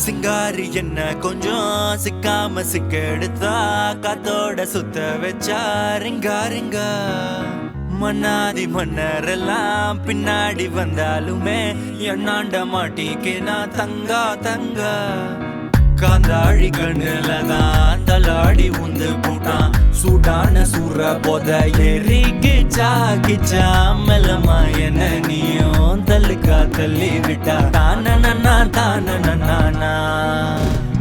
சிங்காரி என்ன கொஞ்சம் சிக்காம சிக்க எடுத்தா காத்தோட சுத்த வச்சா ரிங்கா ரிங்கா மன்னாதி மன்னரெல்லாம் பின்னாடி வந்தாலுமே என்னாண்ட மாட்டிக்கு நான் தங்கா தங்கா காந்தாழி கண்ணுலதான் தலாடி உந்து போட்டான் சூடான சூற போத ஏறி கிச்சா கிச்சா மெல்லமா என்ன நீயும் தள்ளுக்கா தள்ளி விட்டா தானனா தானனா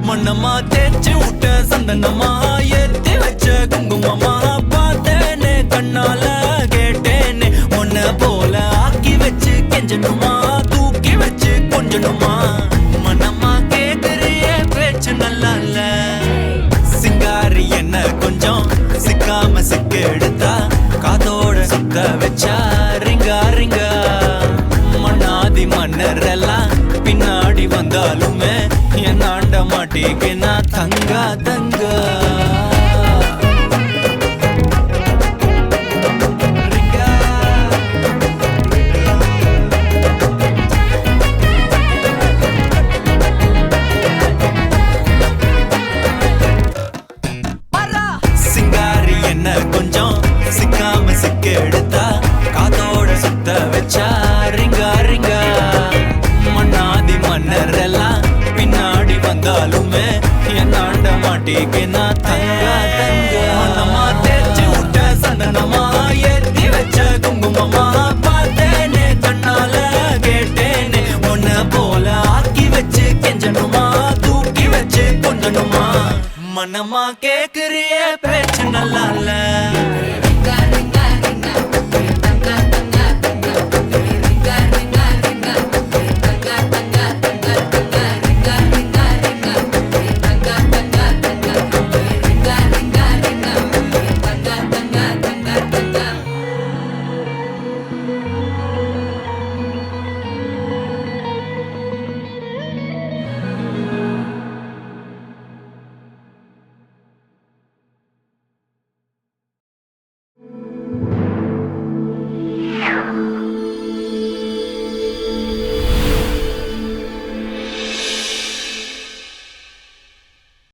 மண்ணம்மா தேய்ச்சி விட்ட சந்தனமா ஏத்தி வச்ச குங்குமமா பார்த்தேனே கண்ணால கேட்டேனே உன்ன போல ஆக்கி வச்சு கெஞ்சணுமா தூக்கி வச்சு கொஞ்சணுமா மனமா கேக்குறிய பேச்சு நல்லா இல்ல சிங்காரி என்ன கொஞ்சம் சிக்காம சிக்க எடுத்தா காதோட சுத்த வச்சா ரிங்கா ரிங்கா மண்ணாதி மன்னர் எல்லாம் பின்னாடி வந்தாலுமே என் ஆண்ட மாட்டிக்கு நான் தங்கா தங்கா சிங்காரி என்ன கொஞ்சம் சிக்காம சிக்க எடுத்தா காதோட சுத்த வச்சா ரிங்கா ரிங்கா மண்ணாதி மன்னர் எல்லாம் பின்னாடி வந்தாலுமே என் ஆண்ட மாட்டிக்கு நான் தங்கா தங்கா மனமா தேய்ச்சி விட்ட சந்தனமா ஏத்தி வச்ச குங்குமமா பார்த்தேனே கண்ணால கேட்டேனே உன்ன போல ஆக்கி வச்சு கெஞ்சணுமா தூக்கி வச்சு கொஞ்சணுமா மனமா கேக்குறிய பேச்சு நல்லா இல்ல